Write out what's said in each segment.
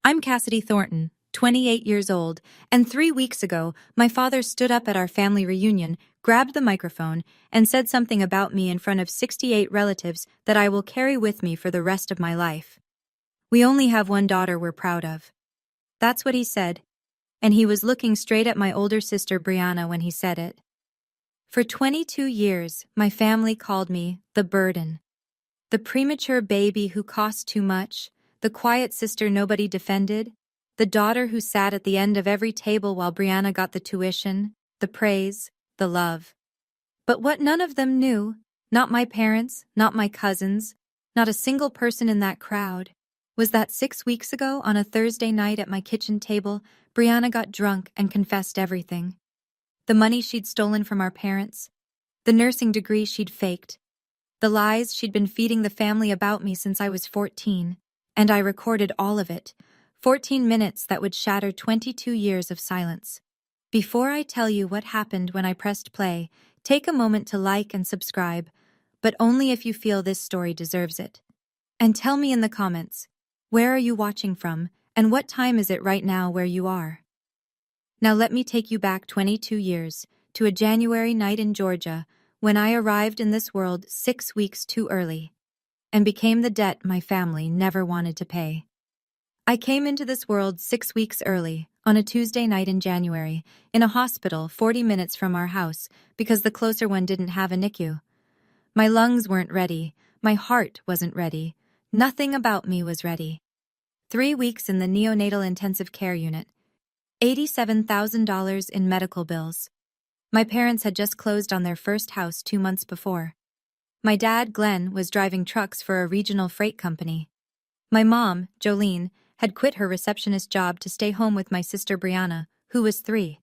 I'm Cassidy Thornton, 28 years old, and 3 weeks ago, my father stood up at our family reunion, grabbed the microphone, and said something about me in front of 68 relatives that I will carry with me for the rest of my life. We only have one daughter we're proud of. That's what he said, and he was looking straight at my older sister Brianna when he said it. For 22 years, my family called me the burden. The premature baby who cost too much, the quiet sister nobody defended, the daughter who sat at the end of every table while Brianna got the tuition, the praise, the love. But what none of them knew, not my parents, not my cousins, not a single person in that crowd, was that 6 weeks ago on a Thursday night at my kitchen table, Brianna got drunk and confessed everything. The money she'd stolen from our parents, the nursing degree she'd faked, the lies she'd been feeding the family about me since I was 14, and I recorded all of it, 14 minutes that would shatter 22 years of silence. Before I tell you what happened when I pressed play, take a moment to like and subscribe, but only if you feel this story deserves it. And tell me in the comments, where are you watching from, and what time is it right now where you are? Now let me take you back 22 years, to a January night in Georgia, when I arrived in this world 6 weeks too early, and became the debt my family never wanted to pay. I came into this world 6 weeks early, on a Tuesday night in January, in a hospital 40 minutes from our house, because the closer one didn't have a NICU. My lungs weren't ready, my heart wasn't ready, nothing about me was ready. 3 weeks in the neonatal intensive care unit, $87,000 in medical bills. My parents had just closed on their first house 2 months before. My dad, Glenn, was driving trucks for a regional freight company. My mom, Jolene, had quit her receptionist job to stay home with my sister Brianna, who was 3.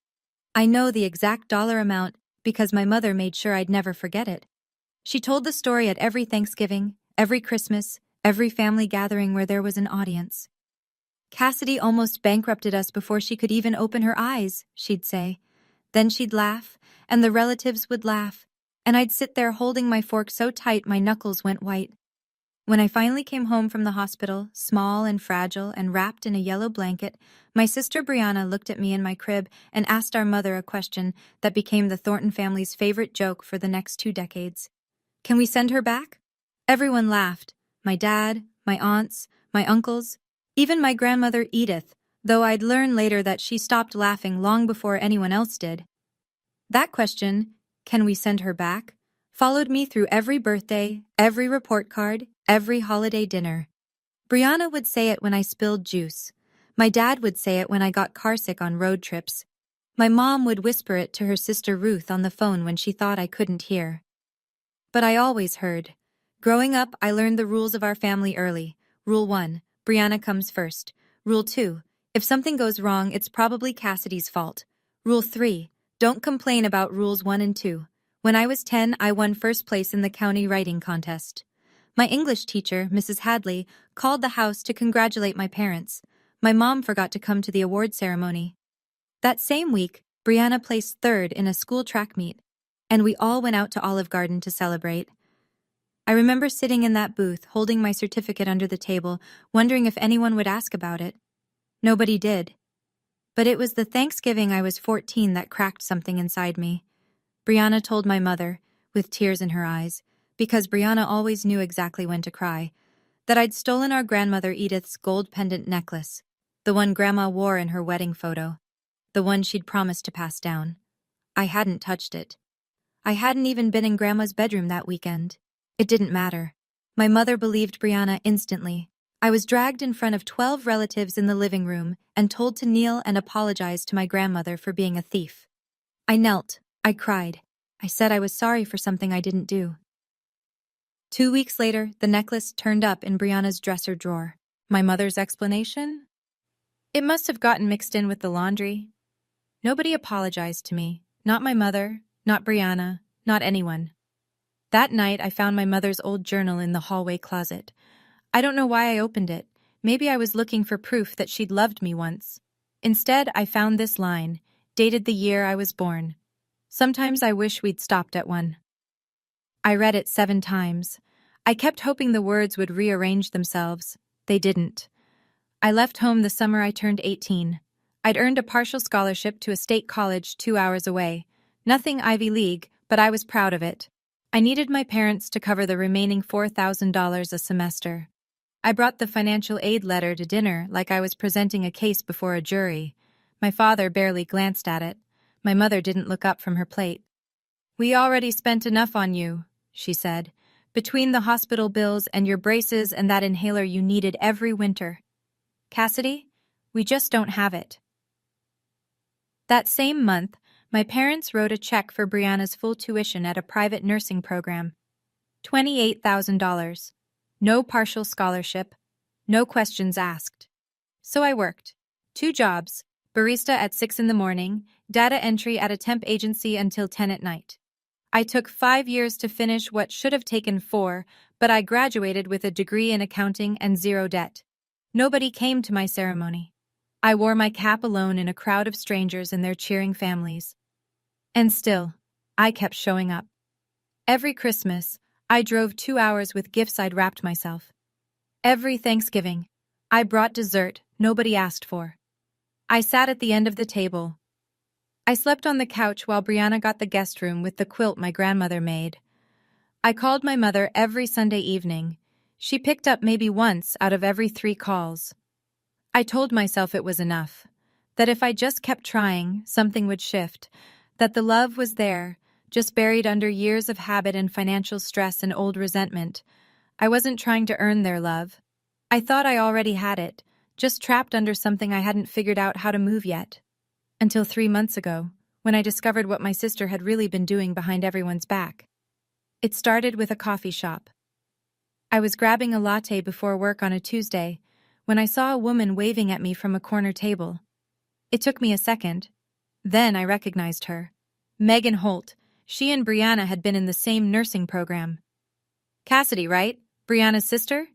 I know the exact dollar amount because my mother made sure I'd never forget it. She told the story at every Thanksgiving, every Christmas, every family gathering where there was an audience. Cassidy almost bankrupted us before she could even open her eyes, she'd say. Then she'd laugh, and the relatives would laugh, and I'd sit there holding my fork so tight my knuckles went white. When I finally came home from the hospital, small and fragile and wrapped in a yellow blanket, my sister Brianna looked at me in my crib and asked our mother a question that became the Thornton family's favorite joke for the next 2 decades. Can we send her back? Everyone laughed. My dad, my aunts, my uncles, even my grandmother Edith, though I'd learn later that she stopped laughing long before anyone else did. That question, can we send her back, followed me through every birthday, every report card, every holiday dinner. Brianna would say it when I spilled juice. My dad would say it when I got carsick on road trips. My mom would whisper it to her sister Ruth on the phone when she thought I couldn't hear. But I always heard. Growing up, I learned the rules of our family early. Rule 1, Brianna comes first. Rule 2, if something goes wrong, it's probably Cassidy's fault. Rule 3, don't complain about rules 1 and 2. When I was 10, I won first place in the county writing contest. My English teacher, Mrs. Hadley, called the house to congratulate my parents. My mom forgot to come to the award ceremony. That same week, Brianna placed 3rd in a school track meet, and we all went out to Olive Garden to celebrate. I remember sitting in that booth, holding my certificate under the table, wondering if anyone would ask about it. Nobody did. But it was the Thanksgiving I was 14 that cracked something inside me. Brianna told my mother, with tears in her eyes, because Brianna always knew exactly when to cry, that I'd stolen our grandmother Edith's gold pendant necklace, the one Grandma wore in her wedding photo, the one she'd promised to pass down. I hadn't touched it. I hadn't even been in Grandma's bedroom that weekend. It didn't matter. My mother believed Brianna instantly. I was dragged in front of 12 relatives in the living room and told to kneel and apologize to my grandmother for being a thief. I knelt. I cried. I said I was sorry for something I didn't do. 2 weeks later, the necklace turned up in Brianna's dresser drawer. My mother's explanation? It must have gotten mixed in with the laundry. Nobody apologized to me. Not my mother, not Brianna, not anyone. That night, I found my mother's old journal in the hallway closet. I don't know why I opened it. Maybe I was looking for proof that she'd loved me once. Instead, I found this line, dated the year I was born. Sometimes I wish we'd stopped at 1. I read it 7 times. I kept hoping the words would rearrange themselves. They didn't. I left home the summer I turned 18. I'd earned a partial scholarship to a state college 2 hours away. Nothing Ivy League, but I was proud of it. I needed my parents to cover the remaining $4,000 a semester. I brought the financial aid letter to dinner like I was presenting a case before a jury. My father barely glanced at it. My mother didn't look up from her plate. "We already spent enough on you," she said, "between the hospital bills and your braces and that inhaler you needed every winter. Cassidy, we just don't have it." That same month, my parents wrote a check for Brianna's full tuition at a private nursing program. $28,000. No partial scholarship. No questions asked. So I worked. 2 jobs, barista at 6 in the morning, data entry at a temp agency until 10 at night. I took 5 years to finish what should have taken 4, but I graduated with a degree in accounting and 0 debt. Nobody came to my ceremony. I wore my cap alone in a crowd of strangers and their cheering families. And still, I kept showing up. Every Christmas, I drove 2 hours with gifts I'd wrapped myself. Every Thanksgiving, I brought dessert nobody asked for. I sat at the end of the table. I slept on the couch while Brianna got the guest room with the quilt my grandmother made. I called my mother every Sunday evening. She picked up maybe once out of every 3 calls. I told myself it was enough, that if I just kept trying, something would shift, that the love was there, just buried under years of habit and financial stress and old resentment. I wasn't trying to earn their love. I thought I already had it, just trapped under something I hadn't figured out how to move yet. Until 3 months ago, when I discovered what my sister had really been doing behind everyone's back. It started with a coffee shop. I was grabbing a latte before work on a Tuesday when I saw a woman waving at me from a corner table. It took me a second. Then I recognized her. Megan Holt. She and Brianna had been in the same nursing program. "Cassidy, right? Brianna's sister?"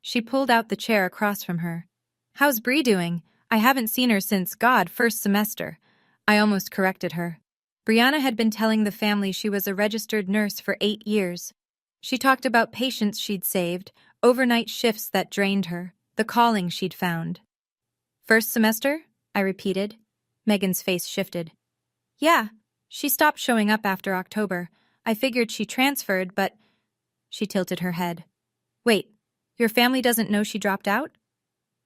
She pulled out the chair across from her. "How's Bri doing? I haven't seen her since, first semester." I almost corrected her. Brianna had been telling the family she was a registered nurse for 8 years. She talked about patients she'd saved, overnight shifts that drained her, the calling she'd found. "First semester?" I repeated. Megan's face shifted. "Yeah, she stopped showing up after October. I figured she transferred, but..." She tilted her head. "Wait, your family doesn't know she dropped out?"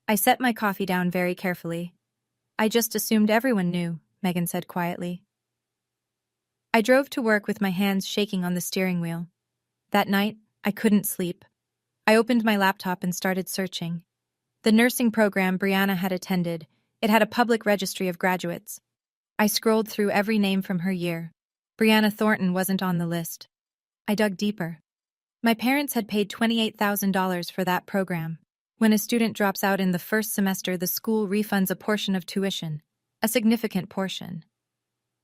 I set my coffee down very carefully. "I just assumed everyone knew," Megan said quietly. I drove to work with my hands shaking on the steering wheel. That night, I couldn't sleep. I opened my laptop and started searching. The nursing program Brianna had attended, it had a public registry of graduates. I scrolled through every name from her year. Brianna Thornton wasn't on the list. I dug deeper. My parents had paid $28,000 for that program. When a student drops out in the first semester, the school refunds a portion of tuition, a significant portion.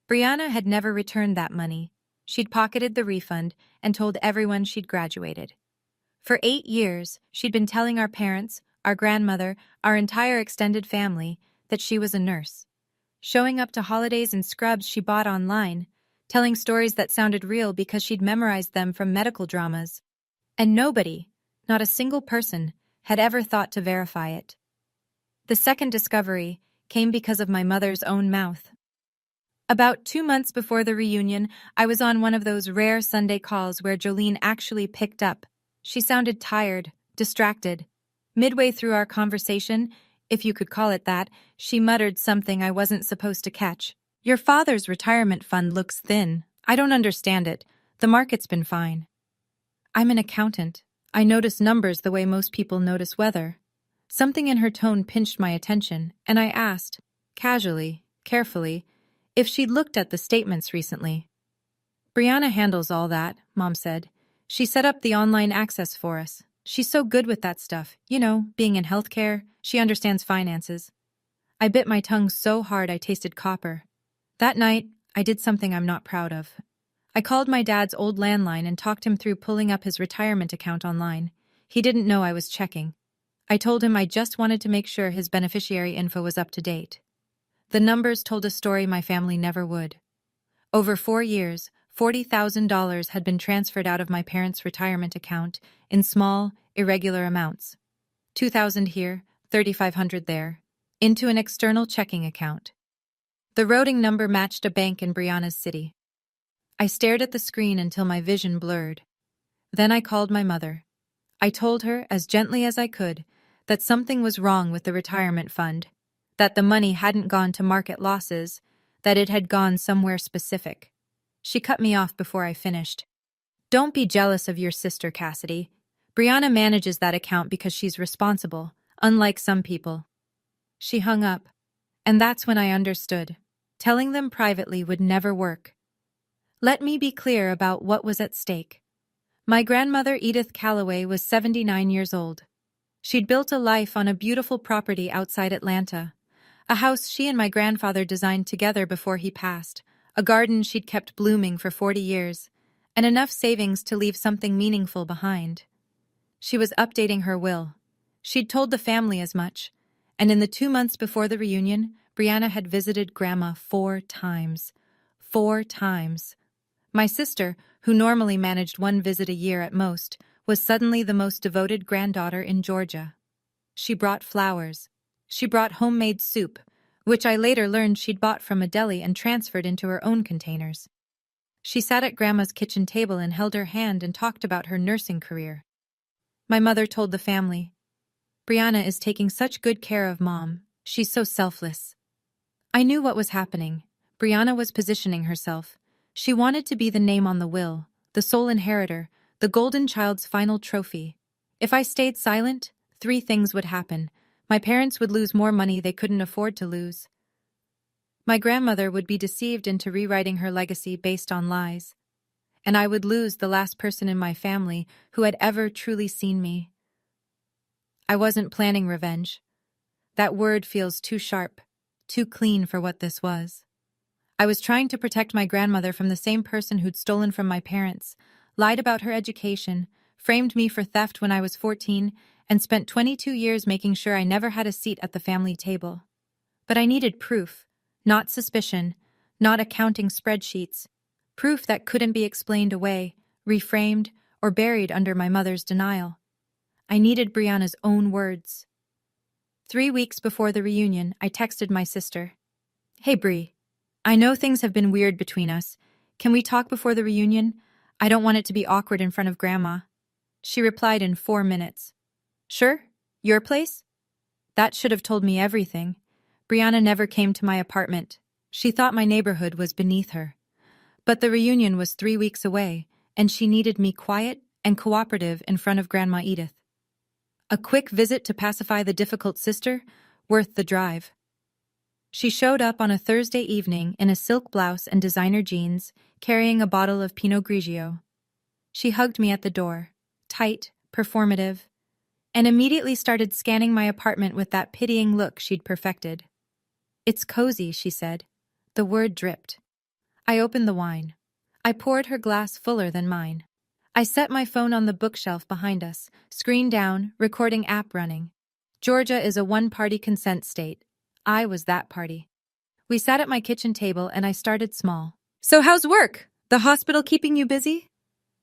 Brianna had never returned that money. She'd pocketed the refund and told everyone she'd graduated. For 8 years, she'd been telling our parents, our grandmother, our entire extended family, that she was a nurse. Showing up to holidays in scrubs she bought online, telling stories that sounded real because she'd memorized them from medical dramas. And nobody, not a single person, had ever thought to verify it. The second discovery came because of my mother's own mouth. About 2 months before the reunion, I was on one of those rare Sunday calls where Jolene actually picked up. She sounded tired, distracted. Midway through our conversation, if you could call it that, she muttered something I wasn't supposed to catch. "Your father's retirement fund looks thin. I don't understand it. The market's been fine." I'm an accountant. I notice numbers the way most people notice weather. Something in her tone pinched my attention, and I asked, casually, carefully, if she'd looked at the statements recently. "Brianna handles all that," Mom said. "She set up the online access for us. She's so good with that stuff. You know, being in healthcare, she understands finances." I bit my tongue so hard I tasted copper. That night, I did something I'm not proud of. I called my dad's old landline and talked him through pulling up his retirement account online. He didn't know I was checking. I told him I just wanted to make sure his beneficiary info was up to date. The numbers told a story my family never would. Over 4 years, $40,000 had been transferred out of my parents' retirement account in small, irregular amounts. $2,000 here, $3,500 there, into an external checking account. The routing number matched a bank in Brianna's city. I stared at the screen until my vision blurred. Then I called my mother. I told her, as gently as I could, that something was wrong with the retirement fund, that the money hadn't gone to market losses, that it had gone somewhere specific. She cut me off before I finished. Don't be jealous of your sister, Cassidy. Brianna manages that account because she's responsible, unlike some people. She hung up, and that's when I understood. Telling them privately would never work. Let me be clear about what was at stake. My grandmother, Edith Calloway, was 79 years old. She'd built a life on a beautiful property outside Atlanta, a house she and my grandfather designed together before he passed, a garden she'd kept blooming for 40 years, and enough savings to leave something meaningful behind. She was updating her will. She'd told the family as much, and in the 2 months before the reunion, Brianna had visited Grandma 4 times. 4 times. My sister, who normally managed 1 visit a year at most, was suddenly the most devoted granddaughter in Georgia. She brought flowers. She brought homemade soup, which I later learned she'd bought from a deli and transferred into her own containers. She sat at Grandma's kitchen table and held her hand and talked about her nursing career. My mother told the family, "Brianna is taking such good care of Mom. She's so selfless." I knew what was happening. Brianna was positioning herself. She wanted to be the name on the will, the sole inheritor, the golden child's final trophy. If I stayed silent, 3 things would happen. My parents would lose more money they couldn't afford to lose. My grandmother would be deceived into rewriting her legacy based on lies. And I would lose the last person in my family who had ever truly seen me. I wasn't planning revenge. That word feels too sharp, too clean for what this was. I was trying to protect my grandmother from the same person who'd stolen from my parents, lied about her education, framed me for theft when I was 14, and spent 22 years making sure I never had a seat at the family table. But I needed proof, not suspicion, not accounting spreadsheets, proof that couldn't be explained away, reframed, or buried under my mother's denial. I needed Brianna's own words. 3 weeks before the reunion, I texted my sister. "Hey, Bri. I know things have been weird between us. Can we talk before the reunion? I don't want it to be awkward in front of Grandma." She replied in 4 minutes. "Sure? Your place?" That should have told me everything. Brianna never came to my apartment. She thought my neighborhood was beneath her. But the reunion was 3 weeks away, and she needed me quiet and cooperative in front of Grandma Edith. A quick visit to pacify the difficult sister, worth the drive. She showed up on a Thursday evening in a silk blouse and designer jeans, carrying a bottle of Pinot Grigio. She hugged me at the door, tight, performative, and immediately started scanning my apartment with that pitying look she'd perfected. "It's cozy," she said. The word dripped. I opened the wine. I poured her glass fuller than mine. I set my phone on the bookshelf behind us, screen down, recording app running. Georgia is a one-party consent state. I was that party. We sat at my kitchen table and I started small. "So how's work? The hospital keeping you busy?"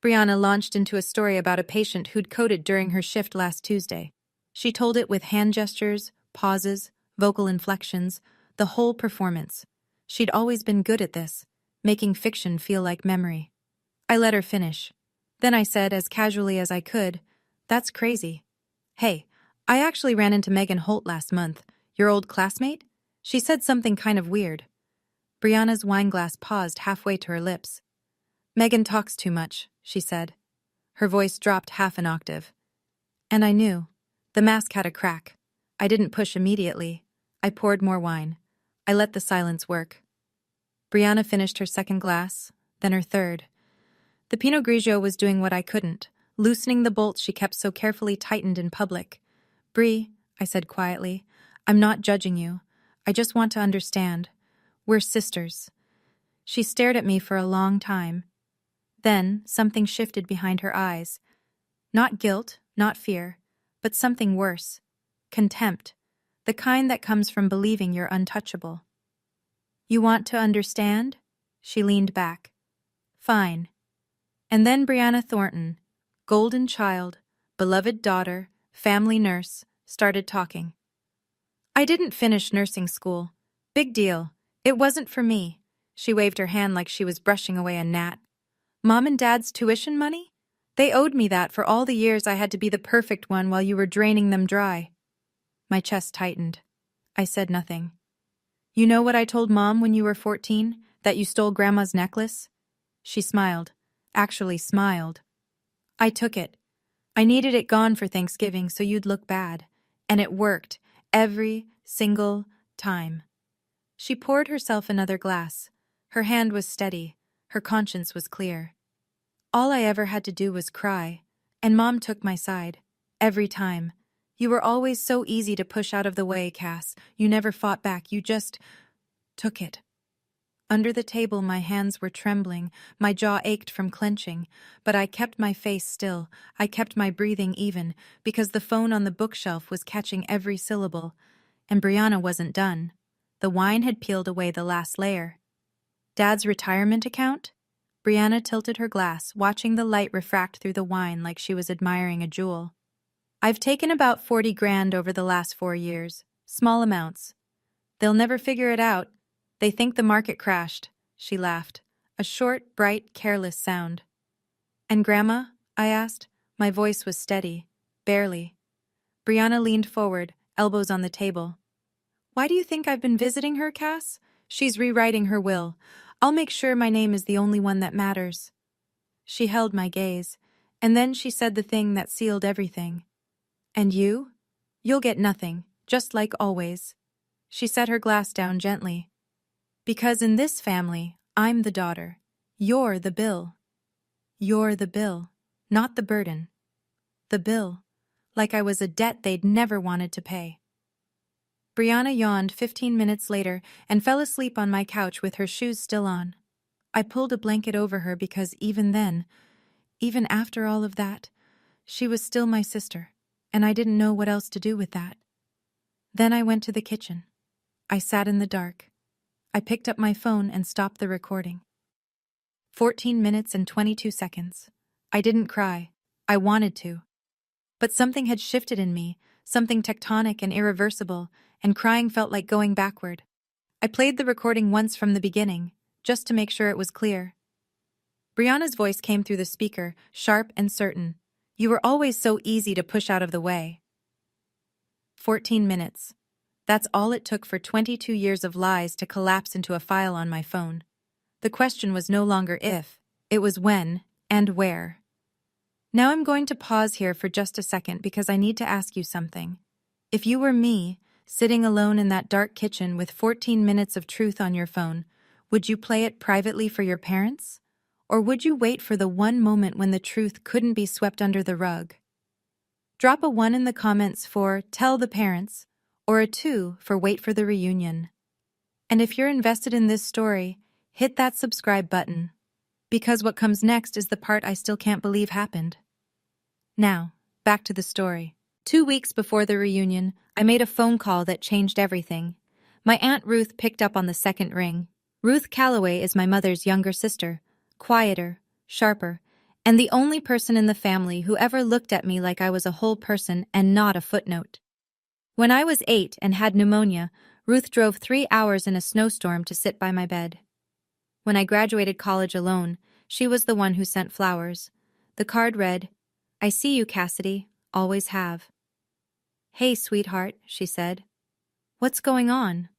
Brianna launched into a story about a patient who'd coded during her shift last Tuesday. She told it with hand gestures, pauses, vocal inflections, the whole performance. She'd always been good at this, making fiction feel like memory. I let her finish. Then I said, as casually as I could, "That's crazy. Hey, I actually ran into Megan Holt last month, your old classmate. She said something kind of weird." Brianna's wineglass paused halfway to her lips. "Megan talks too much," she said. Her voice dropped half an octave. And I knew. The mask had a crack. I didn't push immediately. I poured more wine. I let the silence work. Brianna finished her second glass, then her third. The Pinot Grigio was doing what I couldn't, loosening the bolts she kept so carefully tightened in public. "Bri," I said quietly, "I'm not judging you. I just want to understand. We're sisters." She stared at me for a long time. Then something shifted behind her eyes. Not guilt, not fear, but something worse. Contempt. The kind that comes from believing you're untouchable. "You want to understand?" She leaned back. "Fine." And then Brianna Thornton, golden child, beloved daughter, family nurse, started talking. I didn't finish nursing school. Big deal. It wasn't for me. She waved her hand like she was brushing away a gnat. Mom and Dad's tuition money? They owed me that for all the years I had to be the perfect one while you were draining them dry. My chest tightened. I said nothing. You know what I told Mom when you were 14? That you stole Grandma's necklace? She smiled. Actually smiled. I took it. I needed it gone for Thanksgiving so you'd look bad. And it worked. Every single time. She poured herself another glass. Her hand was steady. Her conscience was clear. All I ever had to do was cry. And Mom took my side. Every time. You were always so easy to push out of the way, Cass. You never fought back. You just took it. Under the table, my hands were trembling. My jaw ached from clenching. But I kept my face still. I kept my breathing even, because the phone on the bookshelf was catching every syllable. And Brianna wasn't done. The wine had peeled away the last layer. Dad's retirement account? Brianna tilted her glass, watching the light refract through the wine like she was admiring a jewel. I've taken about 40 grand over the last 4 years. Small amounts. They'll never figure it out. They think the market crashed. She laughed. A short, bright, careless sound. And Grandma? I asked. My voice was steady. Barely. Brianna leaned forward, elbows on the table. Why do you think I've been visiting her, Cass? She's rewriting her will. I'll make sure my name is the only one that matters. She held my gaze, and then she said the thing that sealed everything. And you? You'll get nothing, just like always. She set her glass down gently. Because in this family, I'm the daughter. You're the bill. You're the bill, not the burden. The bill, like I was a debt they'd never wanted to pay. Brianna yawned 15 minutes later and fell asleep on my couch with her shoes still on. I pulled a blanket over her because even then, even after all of that, she was still my sister, and I didn't know what else to do with that. Then I went to the kitchen. I sat in the dark. I picked up my phone and stopped the recording. 14 minutes and 22 seconds. I didn't cry. I wanted to. But something had shifted in me, something tectonic and irreversible, and crying felt like going backward. I played the recording once from the beginning, just to make sure it was clear. Brianna's voice came through the speaker, sharp and certain. You were always so easy to push out of the way. 14 minutes. That's all it took for 22 years of lies to collapse into a file on my phone. The question was no longer if, it was when and where. Now I'm going to pause here for just a second because I need to ask you something. If you were me, sitting alone in that dark kitchen with 14 minutes of truth on your phone, would you play it privately for your parents? Or would you wait for the one moment when the truth couldn't be swept under the rug? Drop a 1 in the comments for tell the parents, or a 2 for wait for the reunion. And if you're invested in this story, hit that subscribe button, because what comes next is the part I still can't believe happened. Now, back to the story. 2 weeks before the reunion, I made a phone call that changed everything. My Aunt Ruth picked up on the second ring. Ruth Calloway is my mother's younger sister, quieter, sharper, and the only person in the family who ever looked at me like I was a whole person and not a footnote. When I was 8 and had pneumonia, Ruth drove 3 hours in a snowstorm to sit by my bed. When I graduated college alone, she was the one who sent flowers. The card read, I see you, Cassidy, always have. Hey, sweetheart, she said. What's going on?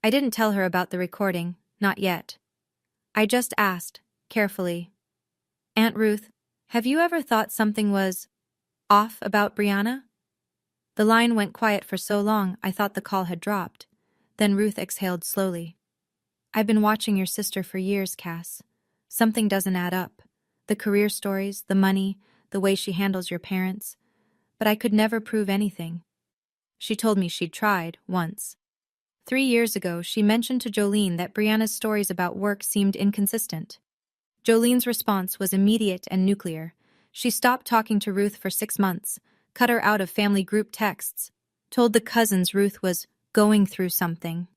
I didn't tell her about the recording, not yet. I just asked, carefully. Aunt Ruth, have you ever thought something was off about Brianna? The line went quiet for so long I thought the call had dropped. Then Ruth exhaled slowly. I've been watching your sister for years, Cass. Something doesn't add up. The career stories, the money, the way she handles your parents. But I could never prove anything. She told me she'd tried, once. 3 years ago, she mentioned to Jolene that Brianna's stories about work seemed inconsistent. Jolene's response was immediate and nuclear. She stopped talking to Ruth for 6 months, cut her out of family group texts, told the cousins Ruth was going through something.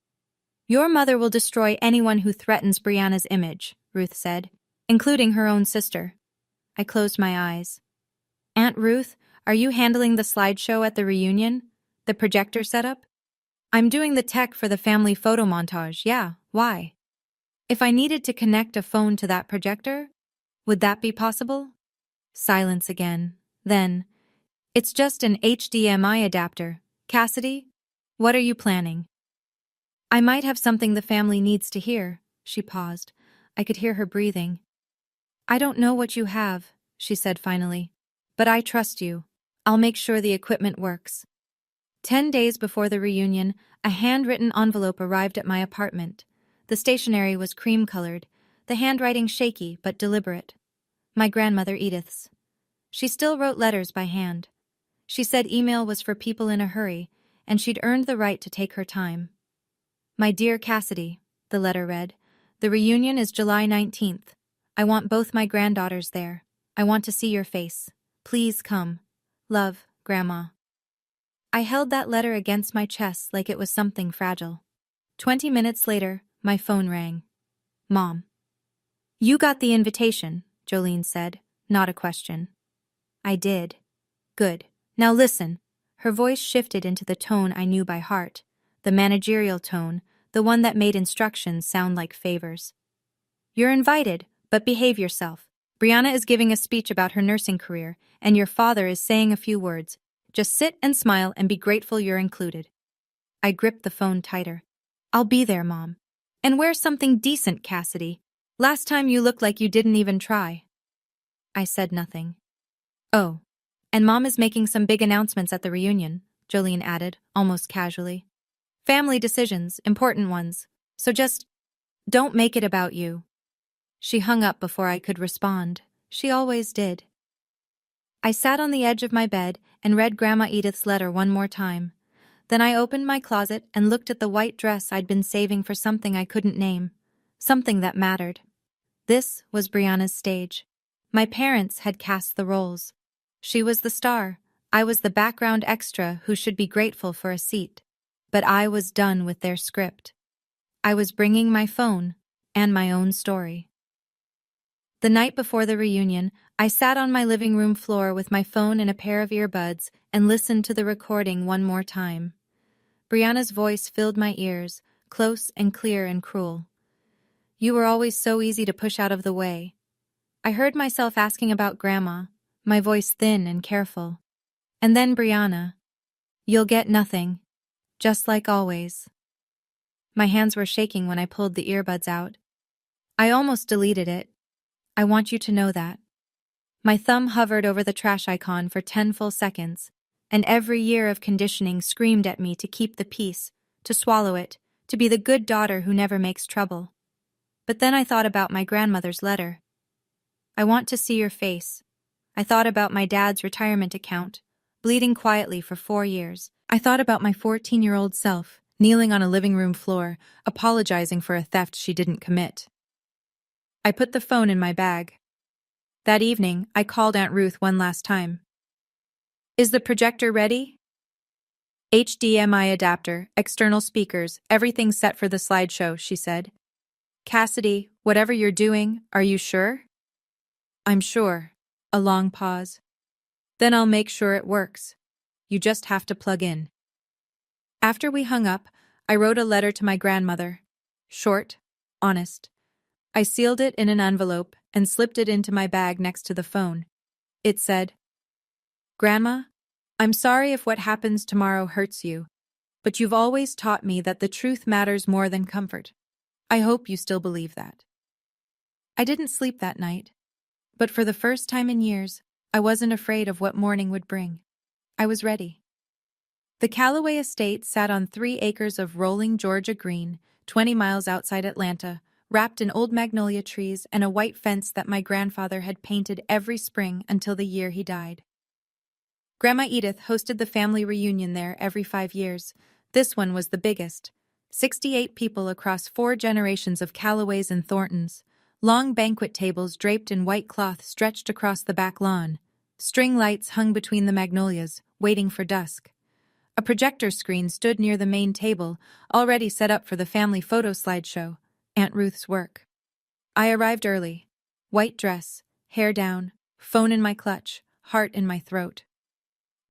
Your mother will destroy anyone who threatens Brianna's image, Ruth said, including her own sister. I closed my eyes. Aunt Ruth, are you handling the slideshow at the reunion? The projector setup? I'm doing the tech for the family photo montage, yeah, why? If I needed to connect a phone to that projector, would that be possible? Silence again. Then, it's just an HDMI adapter. Cassidy, what are you planning? I might have something the family needs to hear. She paused. I could hear her breathing. I don't know what you have, she said finally. But I trust you. I'll make sure the equipment works. 10 days before the reunion, a handwritten envelope arrived at my apartment. The stationery was cream-colored, the handwriting shaky but deliberate. My grandmother Edith's. She still wrote letters by hand. She said email was for people in a hurry, and she'd earned the right to take her time. My dear Cassidy, the letter read, the reunion is July 19th. I want both my granddaughters there. I want to see your face. Please come. Love, Grandma. I held that letter against my chest like it was something fragile. 20 minutes later, my phone rang. Mom. You got the invitation, Jolene said, not a question. I did. Good. Now listen. Her voice shifted into the tone I knew by heart, the managerial tone, the one that made instructions sound like favors. You're invited, but behave yourself. Brianna is giving a speech about her nursing career, and your father is saying a few words. Just sit and smile and be grateful you're included. I gripped the phone tighter. I'll be there, Mom. And wear something decent, Cassidy. Last time you looked like you didn't even try. I said nothing. Oh, and Mom is making some big announcements at the reunion, Jolene added, almost casually. Family decisions, important ones. So just don't make it about you. She hung up before I could respond. She always did. I sat on the edge of my bed and read Grandma Edith's letter one more time. Then I opened my closet and looked at the white dress I'd been saving for something I couldn't name. Something that mattered. This was Brianna's stage. My parents had cast the roles. She was the star. I was the background extra who should be grateful for a seat. But I was done with their script. I was bringing my phone and my own story. The night before the reunion, I sat on my living room floor with my phone and a pair of earbuds and listened to the recording one more time. Brianna's voice filled my ears, close and clear and cruel. You were always so easy to push out of the way. I heard myself asking about Grandma, my voice thin and careful. And then Brianna. You'll get nothing. Just like always. My hands were shaking when I pulled the earbuds out. I almost deleted it. I want you to know that. My thumb hovered over the trash icon for 10 full seconds, and every year of conditioning screamed at me to keep the peace, to swallow it, to be the good daughter who never makes trouble. But then I thought about my grandmother's letter. I want to see your face. I thought about my dad's retirement account, bleeding quietly for 4 years. I thought about my 14-year-old self, kneeling on a living room floor, apologizing for a theft she didn't commit. I put the phone in my bag. That evening, I called Aunt Ruth one last time. Is the projector ready? HDMI adapter, external speakers, everything set for the slideshow, she said. Cassidy, whatever you're doing, are you sure? I'm sure. A long pause. Then I'll make sure it works. You just have to plug in. After we hung up, I wrote a letter to my grandmother. Short, honest. I sealed it in an envelope and slipped it into my bag next to the phone. It said, Grandma, I'm sorry if what happens tomorrow hurts you, but you've always taught me that the truth matters more than comfort. I hope you still believe that. I didn't sleep that night, but for the first time in years, I wasn't afraid of what morning would bring. I was ready. The Callaway estate sat on 3 acres of rolling Georgia green, 20 miles outside Atlanta, wrapped in old magnolia trees and a white fence that my grandfather had painted every spring until the year he died. Grandma Edith hosted the family reunion there every 5 years. This one was the biggest. 68 people across 4 generations of Callaways and Thorntons. Long banquet tables draped in white cloth stretched across the back lawn. String lights hung between the magnolias, waiting for dusk. A projector screen stood near the main table, already set up for the family photo slideshow, Aunt Ruth's work. I arrived early. White dress, hair down, phone in my clutch, heart in my throat.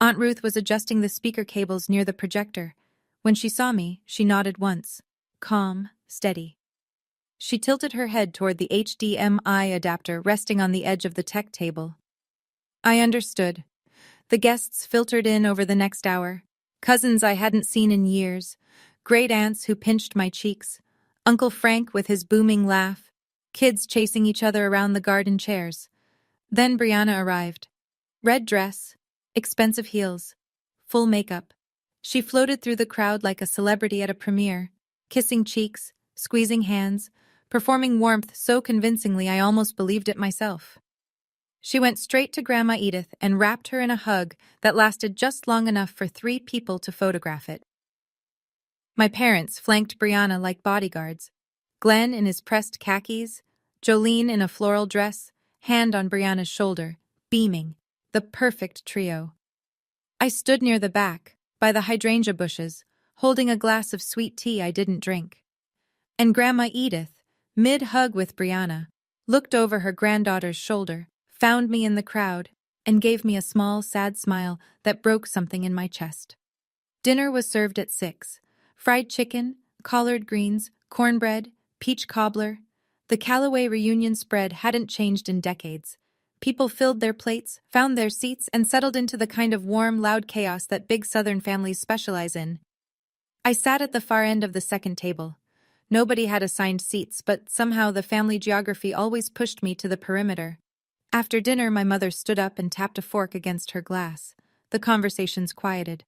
Aunt Ruth was adjusting the speaker cables near the projector. When she saw me, she nodded once. Calm, steady. She tilted her head toward the HDMI adapter resting on the edge of the tech table. I understood. The guests filtered in over the next hour. Cousins I hadn't seen in years. Great-aunts who pinched my cheeks. Uncle Frank with his booming laugh. Kids chasing each other around the garden chairs. Then Brianna arrived. Red dress, expensive heels, full makeup. She floated through the crowd like a celebrity at a premiere, kissing cheeks, squeezing hands, performing warmth so convincingly I almost believed it myself. She went straight to Grandma Edith and wrapped her in a hug that lasted just long enough for 3 people to photograph it. My parents flanked Brianna like bodyguards. Glenn in his pressed khakis, Jolene in a floral dress, hand on Brianna's shoulder, beaming, the perfect trio. I stood near the back, by the hydrangea bushes, holding a glass of sweet tea I didn't drink. And Grandma Edith, mid-hug with Brianna, looked over her granddaughter's shoulder, found me in the crowd, and gave me a small, sad smile that broke something in my chest. Dinner was served at 6. Fried chicken, collard greens, cornbread, peach cobbler. The Callaway reunion spread hadn't changed in decades. People filled their plates, found their seats, and settled into the kind of warm, loud chaos that big Southern families specialize in. I sat at the far end of the second table. Nobody had assigned seats, but somehow the family geography always pushed me to the perimeter. After dinner, my mother stood up and tapped a fork against her glass. The conversations quieted.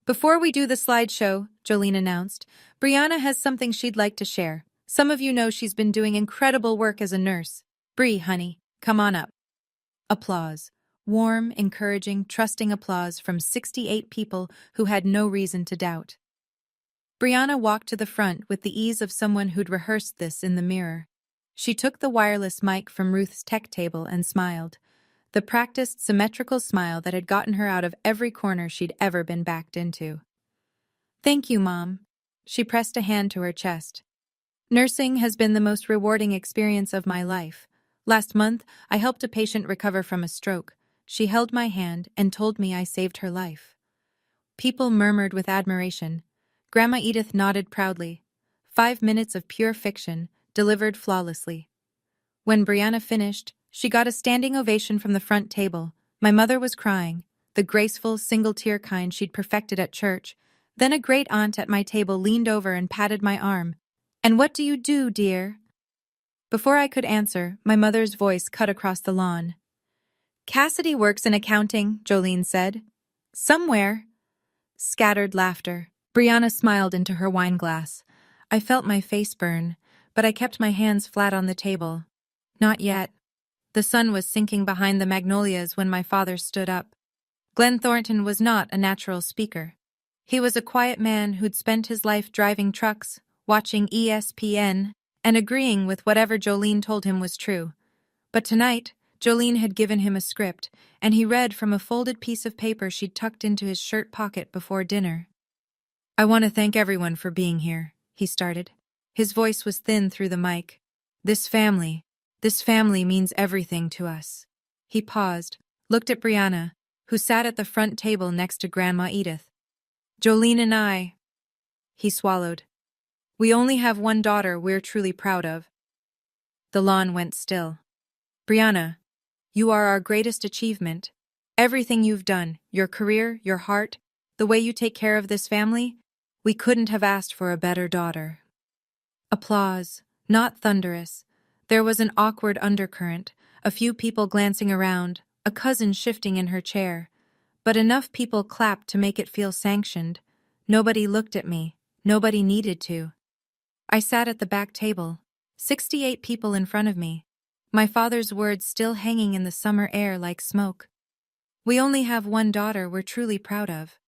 Before we do the slideshow, Jolene announced, Brianna has something she'd like to share. Some of you know she's been doing incredible work as a nurse. Bri, honey, come on up. Applause. Warm, encouraging, trusting applause from 68 people who had no reason to doubt. Brianna walked to the front with the ease of someone who'd rehearsed this in the mirror. She took the wireless mic from Ruth's tech table and smiled, the practiced symmetrical smile that had gotten her out of every corner she'd ever been backed into. Thank you, Mom. She pressed a hand to her chest. Nursing has been the most rewarding experience of my life. Last month, I helped a patient recover from a stroke. She held my hand and told me I saved her life. People murmured with admiration. Grandma Edith nodded proudly. 5 minutes of pure fiction, delivered flawlessly. When Brianna finished, she got a standing ovation from the front table. My mother was crying, the graceful, single-tear kind she'd perfected at church. Then a great-aunt at my table leaned over and patted my arm. "And what do you do, dear?" Before I could answer, my mother's voice cut across the lawn. "Cassidy works in accounting," Jolene said. "Somewhere." Scattered laughter. Brianna smiled into her wineglass. I felt my face burn, but I kept my hands flat on the table. Not yet. The sun was sinking behind the magnolias when my father stood up. Glenn Thornton was not a natural speaker. He was a quiet man who'd spent his life driving trucks, watching ESPN, and agreeing with whatever Jolene told him was true. But tonight, Jolene had given him a script, and he read from a folded piece of paper she'd tucked into his shirt pocket before dinner. "I want to thank everyone for being here," he started. His voice was thin through the mic. This family means everything to us." He paused, looked at Brianna, who sat at the front table next to Grandma Edith. "Jolene and I," he swallowed. "We only have one daughter we're truly proud of." The lawn went still. "Brianna, you are our greatest achievement. Everything you've done, your career, your heart, the way you take care of this family, we couldn't have asked for a better daughter." Applause, not thunderous. There was an awkward undercurrent, a few people glancing around, a cousin shifting in her chair. But enough people clapped to make it feel sanctioned. Nobody looked at me. Nobody needed to. I sat at the back table, 68 people in front of me, my father's words still hanging in the summer air like smoke. "We only have one daughter we're truly proud of."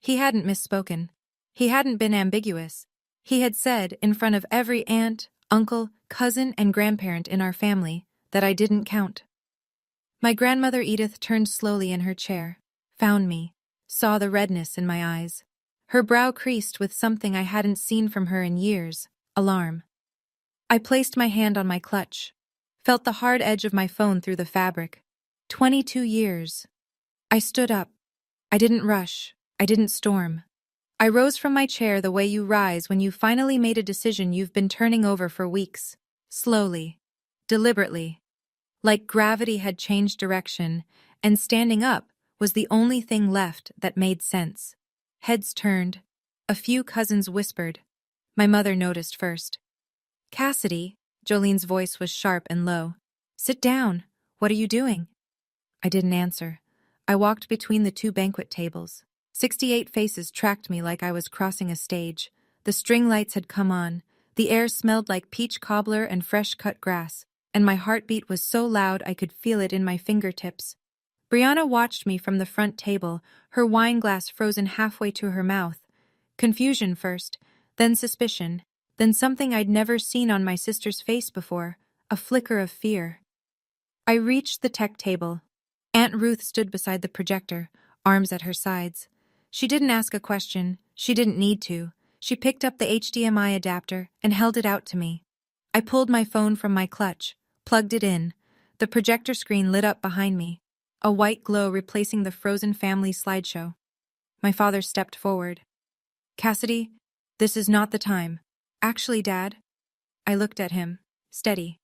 He hadn't misspoken. He hadn't been ambiguous. He had said, in front of every aunt, uncle, cousin, and grandparent in our family, that I didn't count. My grandmother Edith turned slowly in her chair, found me, saw the redness in my eyes. Her brow creased with something I hadn't seen from her in years, alarm. I placed my hand on my clutch, felt the hard edge of my phone through the fabric. 22 years. I stood up. I didn't rush. I didn't storm. I rose from my chair the way you rise when you finally made a decision you've been turning over for weeks. Slowly. Deliberately. Like gravity had changed direction, and standing up was the only thing left that made sense. Heads turned. A few cousins whispered. My mother noticed first. Cassidy, Jolene's voice was sharp and low. Sit down. What are you doing? I didn't answer. I walked between the two banquet tables. 68 faces tracked me like I was crossing a stage. The string lights had come on. The air smelled like peach cobbler and fresh-cut grass, and my heartbeat was so loud I could feel it in my fingertips. Brianna watched me from the front table, her wine glass frozen halfway to her mouth. Confusion first, then suspicion, then something I'd never seen on my sister's face before, a flicker of fear. I reached the tech table. Aunt Ruth stood beside the projector, arms at her sides. She didn't ask a question. She didn't need to. She picked up the HDMI adapter and held it out to me. I pulled my phone from my clutch, plugged it in. The projector screen lit up behind me, a white glow replacing the frozen family slideshow. My father stepped forward. Cassidy, this is not the time. Actually, Dad. I looked at him, steady.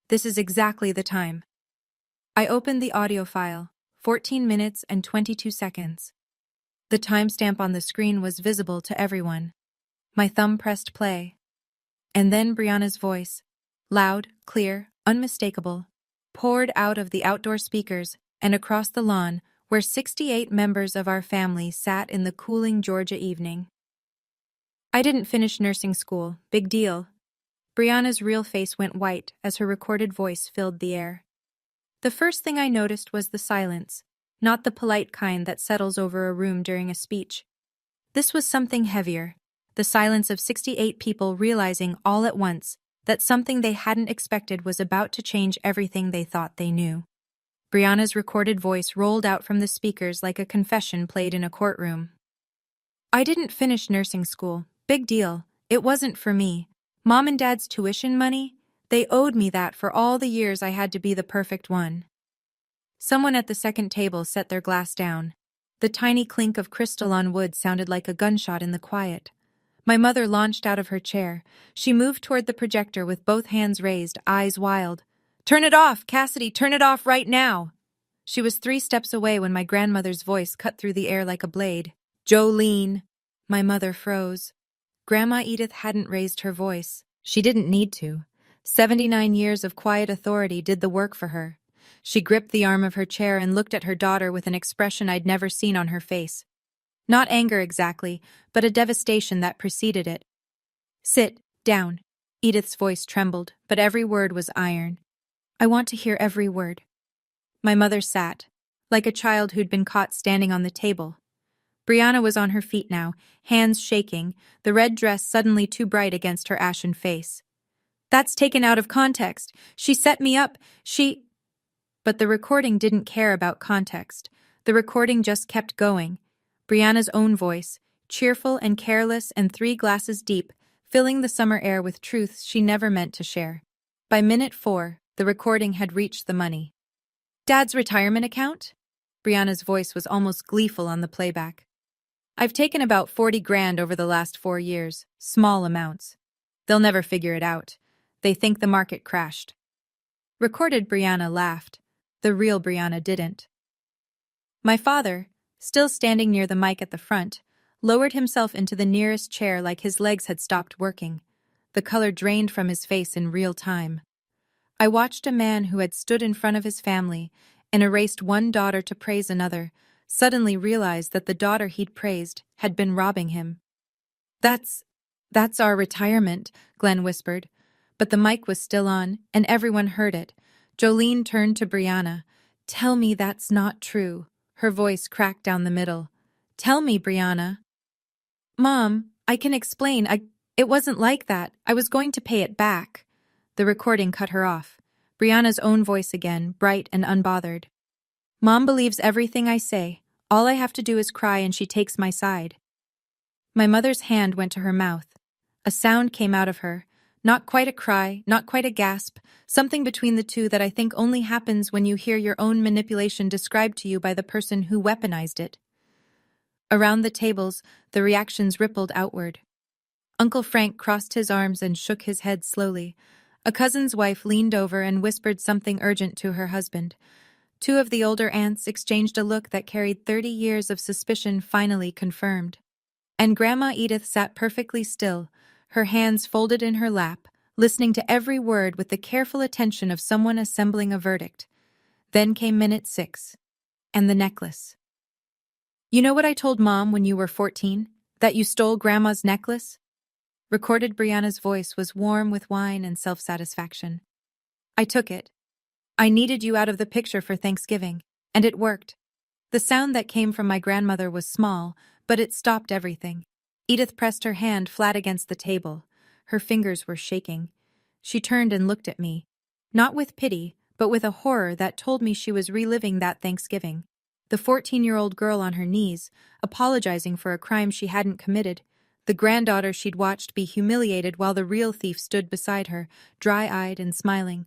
This is exactly the time. I opened the audio file, 14 minutes and 22 seconds. The timestamp on the screen was visible to everyone. My thumb pressed play. And then Brianna's voice, loud, clear, unmistakable, poured out of the outdoor speakers and across the lawn where 68 members of our family sat in the cooling Georgia evening. I didn't finish nursing school, big deal. Brianna's real face went white as her recorded voice filled the air. The first thing I noticed was the silence, not the polite kind that settles over a room during a speech. This was something heavier, the silence of 68 people realizing all at once that something they hadn't expected was about to change everything they thought they knew. Brianna's recorded voice rolled out from the speakers like a confession played in a courtroom. I didn't finish nursing school, big deal. It wasn't for me. Mom and Dad's tuition money? They owed me that for all the years I had to be the perfect one. Someone at the second table set their glass down. The tiny clink of crystal on wood sounded like a gunshot in the quiet. My mother launched out of her chair. She moved toward the projector with both hands raised, eyes wild. Turn it off, Cassidy, turn it off right now! She was 3 steps away when my grandmother's voice cut through the air like a blade. Jolene! My mother froze. Grandma Edith hadn't raised her voice. She didn't need to. 79 years of quiet authority did the work for her. She gripped the arm of her chair and looked at her daughter with an expression I'd never seen on her face. Not anger exactly, but a devastation that preceded it. Sit down. Edith's voice trembled, but every word was iron. I want to hear every word. My mother sat, like a child who'd been caught standing on the table. Brianna was on her feet now, hands shaking, the red dress suddenly too bright against her ashen face. That's taken out of context. She set me up. But the recording didn't care about context. The recording just kept going. Brianna's own voice, cheerful and careless and 3 glasses deep, filling the summer air with truths she never meant to share. By minute 4, the recording had reached the money. Dad's retirement account? Brianna's voice was almost gleeful on the playback. I've taken about 40 grand over the last 4 years, small amounts. They'll never figure it out. They think the market crashed. Recorded Brianna laughed. The real Brianna didn't. My father, still standing near the mic at the front, lowered himself into the nearest chair like his legs had stopped working. The color drained from his face in real time. I watched a man who had stood in front of his family and erased one daughter to praise another, suddenly realize that the daughter he'd praised had been robbing him. That's our retirement, Glenn whispered. But the mic was still on, and everyone heard it. Jolene turned to Brianna. Tell me that's not true. Her voice cracked down the middle. Tell me, Brianna. Mom, I can explain. It wasn't like that. I was going to pay it back. The recording cut her off. Brianna's own voice again, bright and unbothered. Mom believes everything I say. All I have to do is cry and she takes my side. My mother's hand went to her mouth. A sound came out of her. Not quite a cry, not quite a gasp, something between the two that I think only happens when you hear your own manipulation described to you by the person who weaponized it. Around the tables, the reactions rippled outward. Uncle Frank crossed his arms and shook his head slowly. A cousin's wife leaned over and whispered something urgent to her husband. Two of the older aunts exchanged a look that carried 30 years of suspicion finally confirmed. And Grandma Edith sat perfectly still, her hands folded in her lap, listening to every word with the careful attention of someone assembling a verdict. Then came minute 6. And the necklace. "You know what I told Mom when you were 14? That you stole Grandma's necklace?" Recorded Brianna's voice was warm with wine and self-satisfaction. "I took it. I needed you out of the picture for Thanksgiving, and it worked." The sound that came from my grandmother was small, but it stopped everything. Edith pressed her hand flat against the table. Her fingers were shaking. She turned and looked at me, not with pity, but with a horror that told me she was reliving that Thanksgiving. The 14-year-old girl on her knees, apologizing for a crime she hadn't committed. The granddaughter she'd watched be humiliated while the real thief stood beside her, dry-eyed and smiling.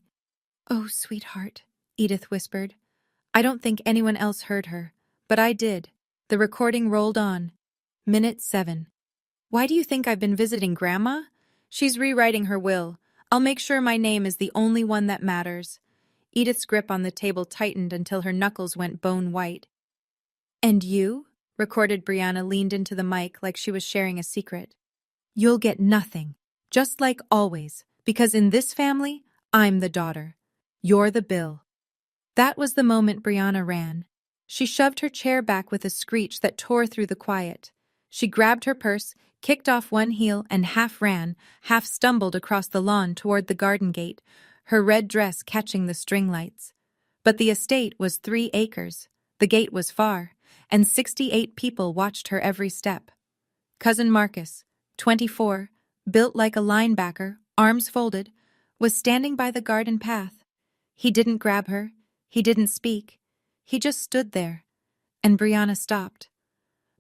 "Oh, sweetheart," Edith whispered. I don't think anyone else heard her, but I did. The recording rolled on. Minute 7. "Why do you think I've been visiting Grandma? She's rewriting her will. I'll make sure my name is the only one that matters." Edith's grip on the table tightened until her knuckles went bone white. "And you?" Recorded Brianna leaned into the mic like she was sharing a secret. "You'll get nothing, just like always, because in this family, I'm the daughter. You're the bill." That was the moment Brianna ran. She shoved her chair back with a screech that tore through the quiet. She grabbed her purse, kicked off one heel, and half ran, half stumbled across the lawn toward the garden gate, her red dress catching the string lights. But the estate was 3 acres. The gate was far, and 68 people watched her every step. Cousin Marcus, 24, built like a linebacker, arms folded, was standing by the garden path. He didn't grab her. He didn't speak. He just stood there. And Brianna stopped.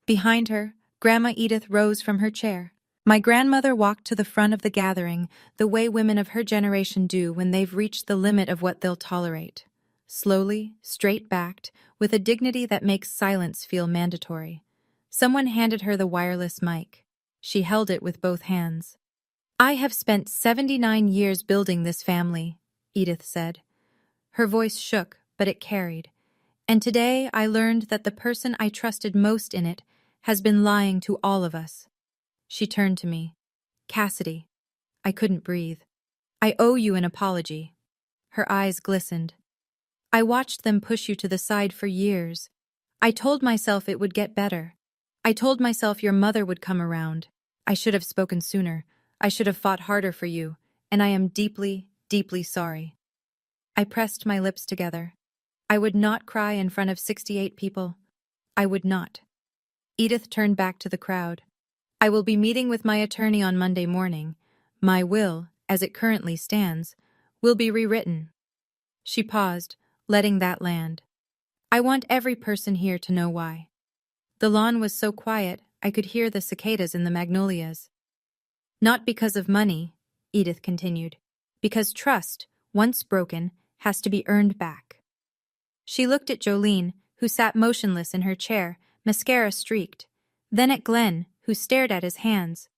Behind her, Grandma Edith rose from her chair. My grandmother walked to the front of the gathering, the way women of her generation do when they've reached the limit of what they'll tolerate. Slowly, straight-backed, with a dignity that makes silence feel mandatory. Someone handed her the wireless mic. She held it with both hands. "I have spent 79 years building this family," Edith said. Her voice shook, but it carried. "And today I learned that the person I trusted most in it has been lying to all of us." She turned to me. "Cassidy." I couldn't breathe. "I owe you an apology." Her eyes glistened. "I watched them push you to the side for years. I told myself it would get better. I told myself your mother would come around. I should have spoken sooner. I should have fought harder for you, and I am deeply, deeply sorry." I pressed my lips together. I would not cry in front of 68 people. I would not. Edith turned back to the crowd. "I will be meeting with my attorney on Monday morning. My will, as it currently stands, will be rewritten." She paused, letting that land. "I want every person here to know why." The lawn was so quiet, I could hear the cicadas in the magnolias. "Not because of money," Edith continued, "because trust, once broken, has to be earned back." She looked at Jolene, who sat motionless in her chair, mascara streaked, then at Glenn, who stared at his hands.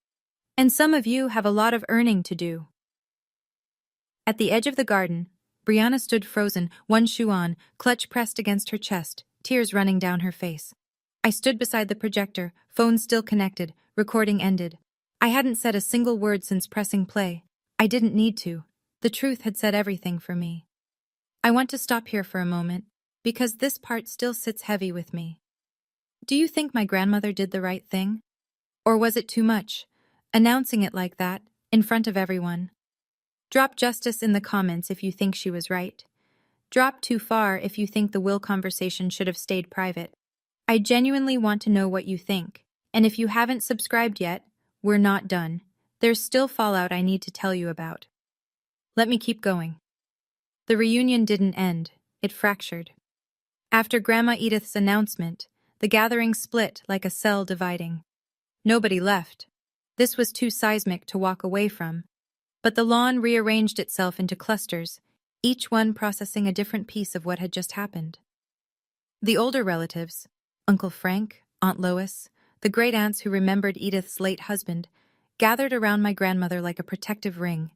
"And some of you have a lot of earning to do." At the edge of the garden, Brianna stood frozen, one shoe on, clutch pressed against her chest, tears running down her face. I stood beside the projector, phone still connected, recording ended. I hadn't said a single word since pressing play. I didn't need to. The truth had said everything for me. I want to stop here for a moment, because this part still sits heavy with me. Do you think my grandmother did the right thing? Or was it too much, announcing it like that, in front of everyone? Drop justice in the comments if you think she was right. Drop too far if you think the will conversation should have stayed private. I genuinely want to know what you think, and if you haven't subscribed yet, we're not done. There's still fallout I need to tell you about. Let me keep going. The reunion didn't end, it fractured. After Grandma Edith's announcement, the gathering split like a cell dividing. Nobody left. This was too seismic to walk away from. But the lawn rearranged itself into clusters, each one processing a different piece of what had just happened. The older relatives, Uncle Frank, Aunt Lois, the great aunts who remembered Edith's late husband, gathered around my grandmother like a protective ring.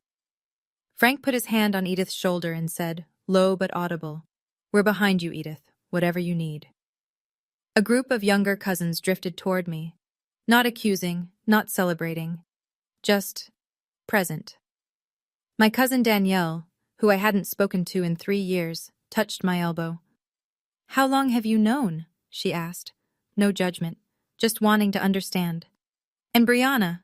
Frank put his hand on Edith's shoulder and said, low but audible, "We're behind you, Edith, whatever you need." A group of younger cousins drifted toward me, not accusing, not celebrating, just present. My cousin Danielle, who I hadn't spoken to in 3 years, touched my elbow. "How long have you known?" she asked. No judgment, just wanting to understand. And Brianna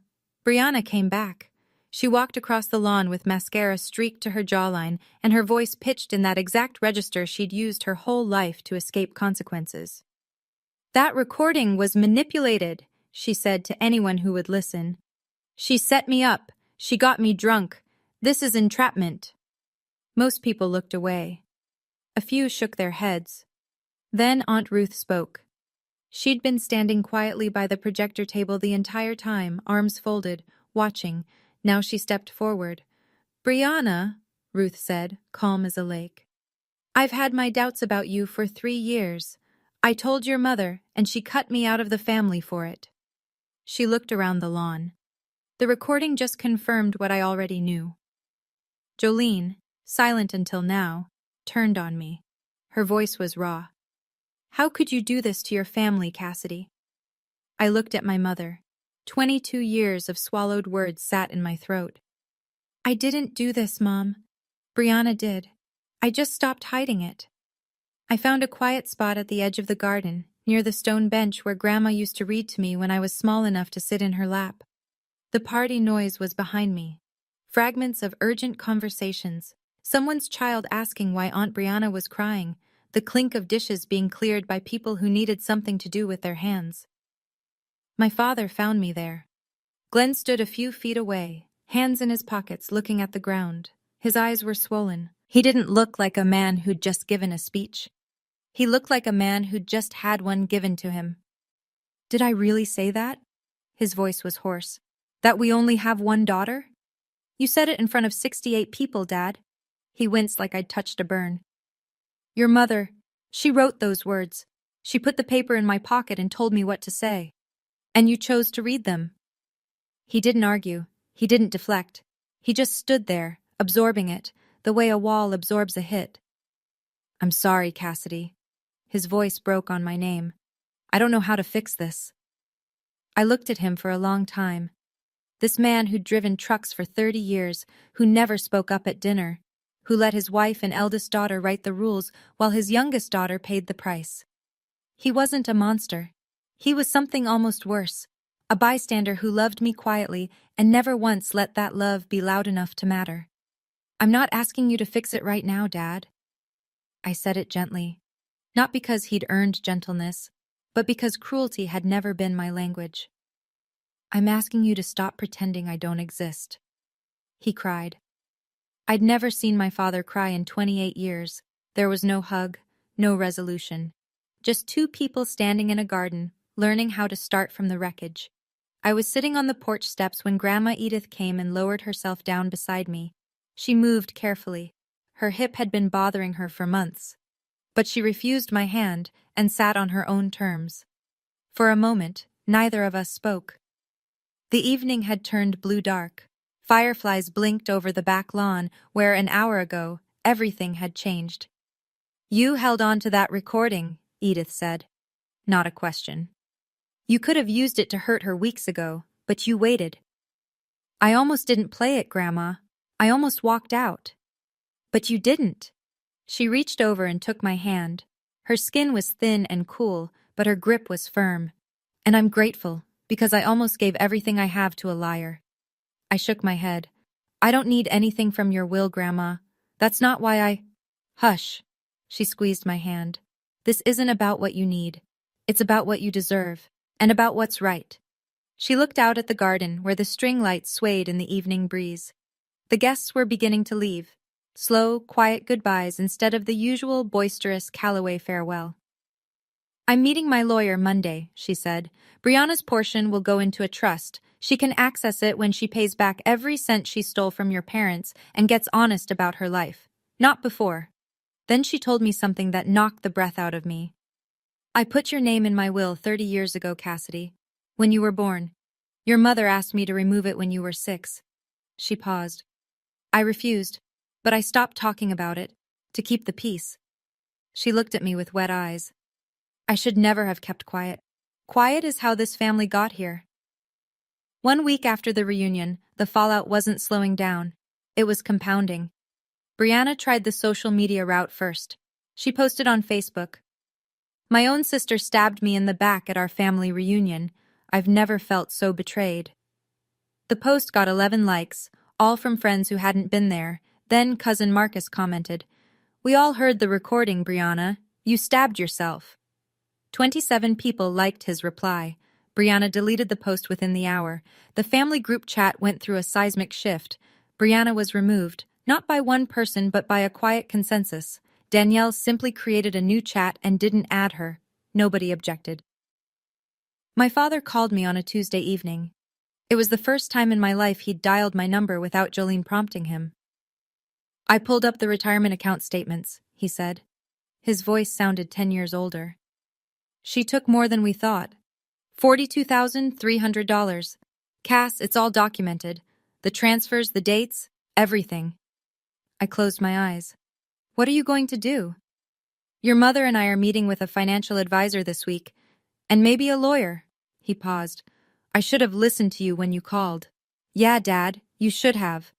came back. She walked across the lawn with mascara streaked to her jawline and her voice pitched in that exact register she'd used her whole life to escape consequences. "That recording was manipulated," she said to anyone who would listen. "She set me up. She got me drunk. This is entrapment." Most people looked away. A few shook their heads. Then Aunt Ruth spoke. She'd been standing quietly by the projector table the entire time, arms folded, watching. Now she stepped forward. "Brianna," Ruth said, calm as a lake, "I've had my doubts about you for 3 years. I told your mother, and she cut me out of the family for it." She looked around the lawn. The recording just confirmed what I already knew. Jolene, silent until now, turned on me. Her voice was raw. "How could you do this to your family, Cassidy?" I looked at my mother. 22 years of swallowed words sat in my throat. "I didn't do this, Mom. Brianna did. I just stopped hiding it." I found a quiet spot at the edge of the garden, near the stone bench where Grandma used to read to me when I was small enough to sit in her lap. The party noise was behind me. Fragments of urgent conversations, someone's child asking why Aunt Brianna was crying, the clink of dishes being cleared by people who needed something to do with their hands. My father found me there. Glenn stood a few feet away, hands in his pockets looking at the ground. His eyes were swollen. He didn't look like a man who'd just given a speech. He looked like a man who'd just had one given to him. "Did I really say that?" His voice was hoarse. "That we only have one daughter? You said it in front of 68 people, Dad." He winced like I'd touched a burn. "Your mother, she wrote those words. She put the paper in my pocket and told me what to say. And you chose to read them." He didn't argue. He didn't deflect. He just stood there, absorbing it, the way a wall absorbs a hit. "I'm sorry, Cassidy." His voice broke on my name. "I don't know how to fix this." I looked at him for a long time. This man who'd driven trucks for 30 years, who never spoke up at dinner, who let his wife and eldest daughter write the rules while his youngest daughter paid the price. He wasn't a monster. He was something almost worse, a bystander who loved me quietly and never once let that love be loud enough to matter. "I'm not asking you to fix it right now, Dad." I said it gently, not because he'd earned gentleness, but because cruelty had never been my language. "I'm asking you to stop pretending I don't exist." He cried. I'd never seen my father cry in 28 years. There was no hug, no resolution. Just 2 people standing in a garden, learning how to start from the wreckage. I was sitting on the porch steps when Grandma Edith came and lowered herself down beside me. She moved carefully. Her hip had been bothering her for months. But she refused my hand and sat on her own terms. For a moment, neither of us spoke. The evening had turned blue-dark. Fireflies blinked over the back lawn where, an hour ago, everything had changed. "You held on to that recording," Edith said. Not a question. "You could have used it to hurt her weeks ago, but you waited." "I almost didn't play it, Grandma. I almost walked out." "But you didn't." She reached over and took my hand. Her skin was thin and cool, but her grip was firm. "And I'm grateful, because I almost gave everything I have to a liar." I shook my head. "I don't need anything from your will, Grandma. That's not why I—" "Hush." She squeezed my hand. "This isn't about what you need. It's about what you deserve, and about what's right." She looked out at the garden where the string lights swayed in the evening breeze. The guests were beginning to leave. Slow, quiet goodbyes instead of the usual boisterous Callaway farewell. "I'm meeting my lawyer Monday," she said. "Brianna's portion will go into a trust. She can access it when she pays back every cent she stole from your parents and gets honest about her life. Not before." Then she told me something that knocked the breath out of me. "I put your name in my will 30 years ago, Cassidy. When you were born. Your mother asked me to remove it when you were 6. She paused. I refused, but I stopped talking about it, to keep the peace. She looked at me with wet eyes. I should never have kept quiet. Quiet is how this family got here. 1 week after the reunion, the fallout wasn't slowing down. It was compounding. Brianna tried the social media route first. She posted on Facebook. My own sister stabbed me in the back at our family reunion. I've never felt so betrayed. The post got 11 likes, all from friends who hadn't been there. Then cousin Marcus commented, "We all heard the recording, Brianna. You stabbed yourself." 27 people liked his reply. Brianna deleted the post within the hour. The family group chat went through a seismic shift. Brianna was removed, not by one person but by a quiet consensus. Danielle simply created a new chat and didn't add her. Nobody objected. My father called me on a Tuesday evening. It was the first time in my life he'd dialed my number without Jolene prompting him. "I pulled up the retirement account statements," he said. His voice sounded 10 years older. "She took more than we thought. $42,300. Cass, it's all documented. The transfers, the dates, everything." I closed my eyes. "What are you going to do?" "Your mother and I are meeting with a financial advisor this week, and maybe a lawyer." He paused. "I should have listened to you when you called." "Yeah, Dad, you should have."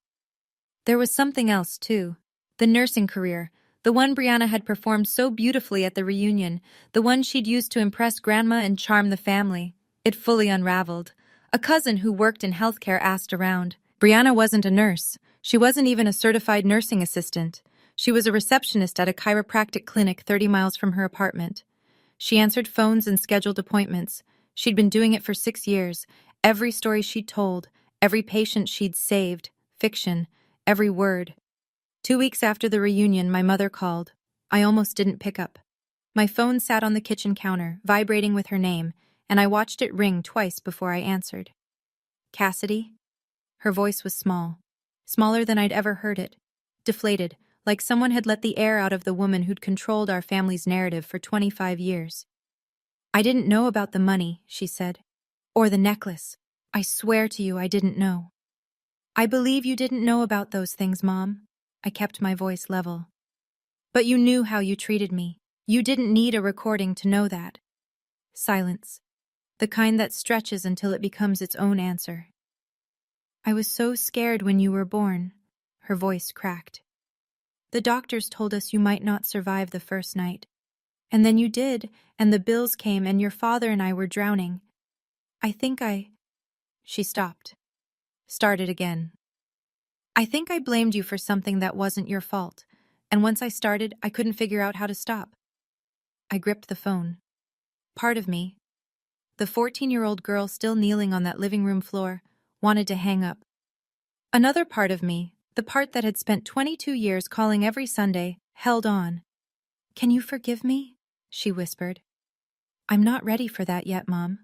There was something else, too. The nursing career, the one Brianna had performed so beautifully at the reunion, the one she'd used to impress Grandma and charm the family. It fully unraveled. A cousin who worked in healthcare asked around. Brianna wasn't a nurse. She wasn't even a certified nursing assistant. She was a receptionist at a chiropractic clinic 30 miles from her apartment. She answered phones and scheduled appointments. She'd been doing it for 6 years. Every story she'd told, every patient she'd saved, fiction, every word. 2 weeks after the reunion, my mother called. I almost didn't pick up. My phone sat on the kitchen counter, vibrating with her name, and I watched it ring twice before I answered. "Cassidy?" Her voice was small, smaller than I'd ever heard it, deflated, like someone had let the air out of the woman who'd controlled our family's narrative for 25 years. "I didn't know about the money," she said. "Or the necklace. I swear to you I didn't know." "I believe you didn't know about those things, Mom." I kept my voice level. "But you knew how you treated me. You didn't need a recording to know that." Silence. The kind that stretches until it becomes its own answer. "I was so scared when you were born." Her voice cracked. "The doctors told us you might not survive the first night. And then you did, and the bills came, and your father and I were drowning. She stopped. Started again. "I think I blamed you for something that wasn't your fault, and once I started, I couldn't figure out how to stop." I gripped the phone. Part of me, the 14-year-old girl still kneeling on that living room floor, wanted to hang up. Another part of me, the part that had spent 22 years calling every Sunday, held on. "Can you forgive me?" she whispered. "I'm not ready for that yet, Mom."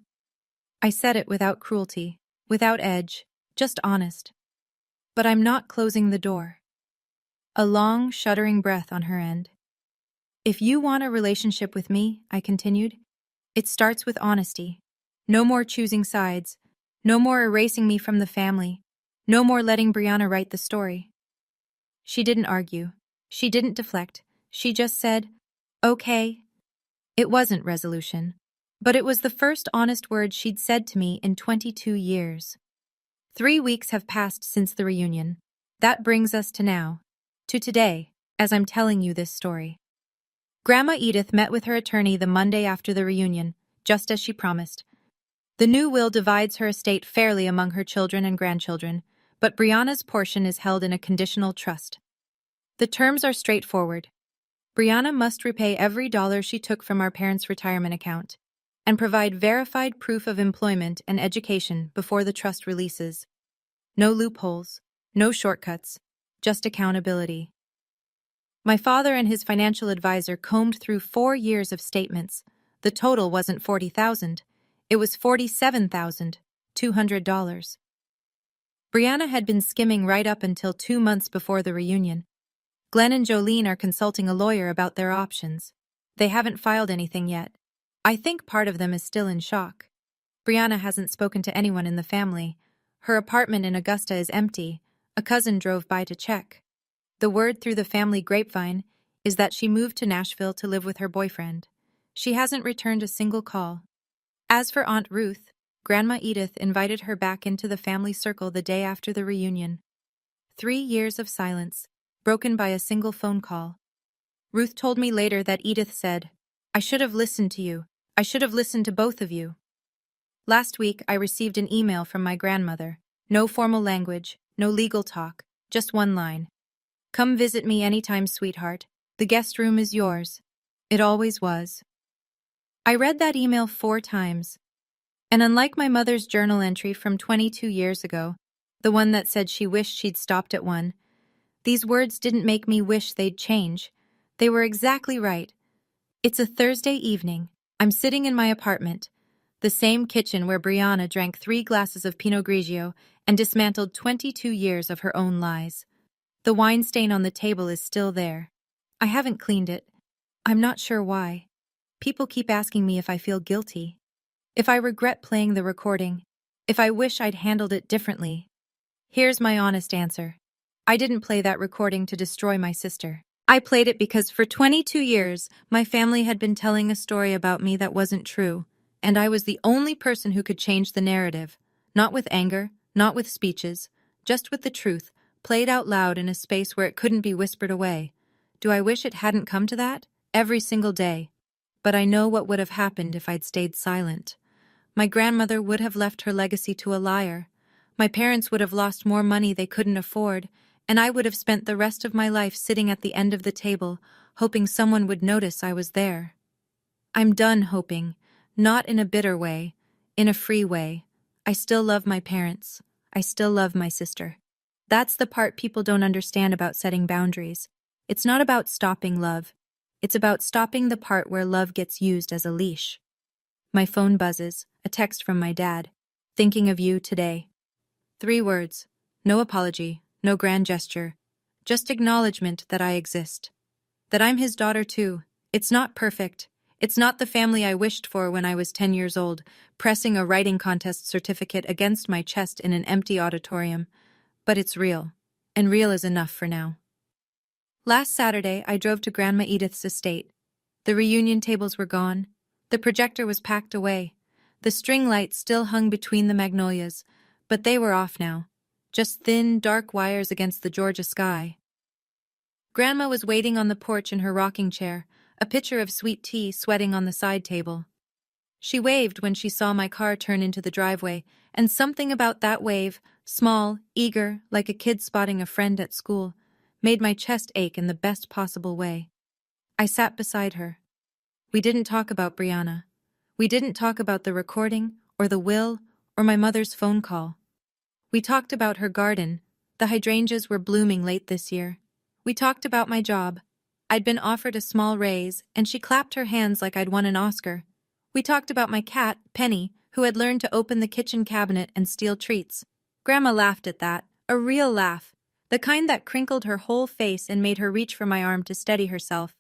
I said it without cruelty, without edge, just honest. "But I'm not closing the door." A long, shuddering breath on her end. "If you want a relationship with me," I continued, "it starts with honesty. No more choosing sides. No more erasing me from the family. No more letting Brianna write the story." She didn't argue. She didn't deflect. She just said, "Okay." It wasn't resolution, but it was the first honest word she'd said to me in 22 years. 3 weeks have passed since the reunion. That brings us to now. To today, as I'm telling you this story. Grandma Edith met with her attorney the Monday after the reunion, just as she promised. The new will divides her estate fairly among her children and grandchildren, but Brianna's portion is held in a conditional trust. The terms are straightforward. Brianna must repay every dollar she took from our parents' retirement account and provide verified proof of employment and education before the trust releases. No loopholes, no shortcuts, just accountability. My father and his financial advisor combed through 4 years of statements. The total wasn't $40,000. It was $47,200. Brianna had been skimming right up until 2 months before the reunion. Glenn and Jolene are consulting a lawyer about their options. They haven't filed anything yet. I think part of them is still in shock. Brianna hasn't spoken to anyone in the family. Her apartment in Augusta is empty. A cousin drove by to check. The word through the family grapevine is that she moved to Nashville to live with her boyfriend. She hasn't returned a single call. As for Aunt Ruth, Grandma Edith invited her back into the family circle the day after the reunion. 3 years of silence, broken by a single phone call. Ruth told me later that Edith said, "I should have listened to you. I should have listened to both of you." Last week, I received an email from my grandmother. No formal language, no legal talk, just one line. "Come visit me anytime, sweetheart. The guest room is yours." It always was. I read that email 4 times. And unlike my mother's journal entry from 22 years ago, the one that said she wished she'd stopped at 1, these words didn't make me wish they'd change. They were exactly right. It's a Thursday evening. I'm sitting in my apartment, the same kitchen where Brianna drank 3 glasses of Pinot Grigio and dismantled 22 years of her own lies. The wine stain on the table is still there. I haven't cleaned it. I'm not sure why. People keep asking me if I feel guilty, if I regret playing the recording, if I wish I'd handled it differently. Here's my honest answer. I didn't play that recording to destroy my sister. I played it because for 22 years, my family had been telling a story about me that wasn't true, and I was the only person who could change the narrative. Not with anger, not with speeches, just with the truth, played out loud in a space where it couldn't be whispered away. Do I wish it hadn't come to that? Every single day. But I know what would have happened if I'd stayed silent. My grandmother would have left her legacy to a liar. My parents would have lost more money they couldn't afford, and I would have spent the rest of my life sitting at the end of the table, hoping someone would notice I was there. I'm done hoping, not in a bitter way, in a free way. I still love my parents. I still love my sister. That's the part people don't understand about setting boundaries. It's not about stopping love. It's about stopping the part where love gets used as a leash. My phone buzzes, a text from my dad. "Thinking of you today." 3 words. No apology, no grand gesture. Just acknowledgement that I exist. That I'm his daughter too. It's not perfect. It's not the family I wished for when I was 10 years old, pressing a writing contest certificate against my chest in an empty auditorium. But it's real. And real is enough for now. Last Saturday, I drove to Grandma Edith's estate. The reunion tables were gone. The projector was packed away. The string lights still hung between the magnolias, but they were off now. Just thin, dark wires against the Georgia sky. Grandma was waiting on the porch in her rocking chair, a pitcher of sweet tea sweating on the side table. She waved when she saw my car turn into the driveway, and something about that wave, small, eager, like a kid spotting a friend at school, made my chest ache in the best possible way. I sat beside her. We didn't talk about Brianna. We didn't talk about the recording, or the will, or my mother's phone call. We talked about her garden. The hydrangeas were blooming late this year. We talked about my job. I'd been offered a small raise, and she clapped her hands like I'd won an Oscar. We talked about my cat, Penny, who had learned to open the kitchen cabinet and steal treats. Grandma laughed at that, a real laugh, the kind that crinkled her whole face and made her reach for my arm to steady herself.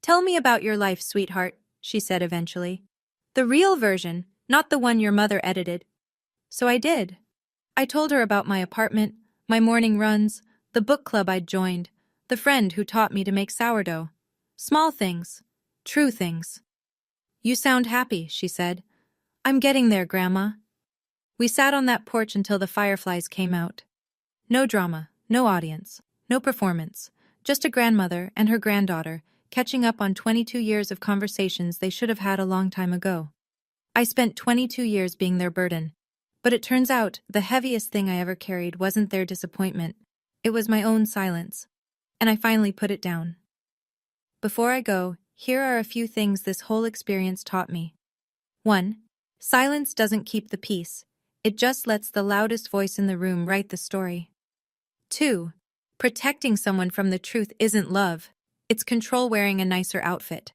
"Tell me about your life, sweetheart," she said eventually. "The real version, not the one your mother edited." So I did. I told her about my apartment, my morning runs, the book club I'd joined, the friend who taught me to make sourdough. Small things, true things. "You sound happy," she said. "I'm getting there, Grandma." We sat on that porch until the fireflies came out. No drama, no audience, no performance, just a grandmother and her granddaughter catching up on 22 years of conversations they should have had a long time ago. I spent 22 years being their burden, but it turns out the heaviest thing I ever carried wasn't their disappointment. It was my own silence. And I finally put it down. Before I go, here are a few things this whole experience taught me. 1. Silence doesn't keep the peace. It just lets the loudest voice in the room write the story. 2. Protecting someone from the truth isn't love. It's control wearing a nicer outfit.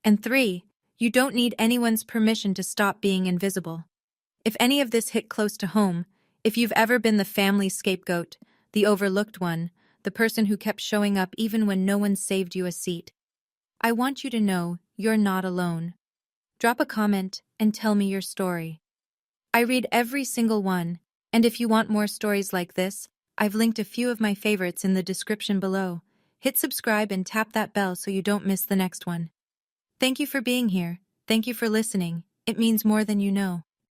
And 3. You don't need anyone's permission to stop being invisible. If any of this hit close to home, if you've ever been the family scapegoat, the overlooked one, the person who kept showing up even when no one saved you a seat, I want you to know you're not alone. Drop a comment and tell me your story. I read every single one, and if you want more stories like this, I've linked a few of my favorites in the description below. Hit subscribe and tap that bell so you don't miss the next one. Thank you for being here. Thank you for listening. It means more than you know.